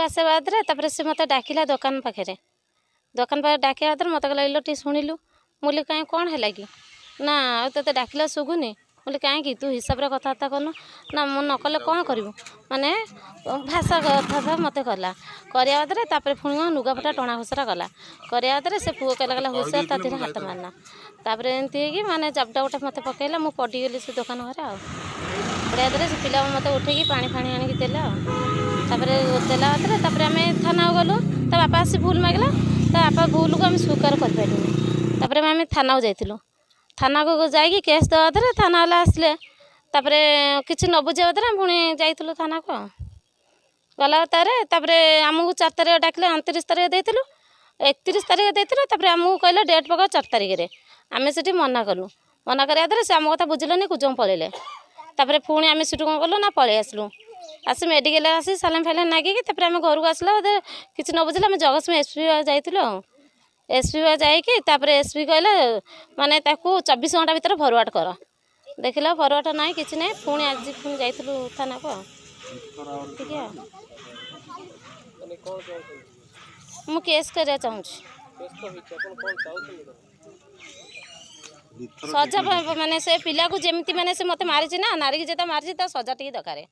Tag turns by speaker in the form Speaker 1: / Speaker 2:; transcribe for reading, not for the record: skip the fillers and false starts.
Speaker 1: आसे बाद से मत डाकिला दुकान पाखे डाकिया मत कहला इलो टी शुणिलु मुझे कहीं कौन है कि ना ते डाकिला शुगुनि बोले कहीं तू हिसाब से कथबार्ता करनु ना मु नकले कौन करूँ माने भाषा कथा मत कला करवा बाद पुणी लुगापटा टणा घोषरा गला करवा से पुओ कहला हुशार ता धीरे हाथ मारना तापर एमती माने जबटा गोटे मत पकईला मुझे पड़गली से दुकान घरे पड़ा से पिला मत उठे पानी फाणी आणिक देला देला आम थाना गलु ता बापा आसी भूल मागला ता बापा भूल को आम स्वीकार कर आम थाना जाइलु थाना को जाकि केस देवा थाना वाला आसले किसी न बुझा पुणी जाइलु थाना को गला आमको 4 तारीख डाकिले 29 तारीख देलु 31 तारीख देते आमको कहले डेट पका 4 तारीख आम से मना कलु मना करवा से आम कथा बुझिले कुजंग पलैले पुणी आम सीटू कौन कलु ना पलि आसलु आसी मेडिकल आसी सालाम फालाम नागिक आम घर को आसला किसी न बुझे आम जगतसिंह एसपी जाइलु एसपी जाकि एसपी कहले माने 24 घंटा भर फरवर्ड कर देखला फरवर्ड ना कि ना पुणी आज पुणी जाइलु थाना को मु केस करा चाहूँ सजा माने से पिला को जेमती माने से मते मारी ना नारी की जेता मारी सजा टी दरकार।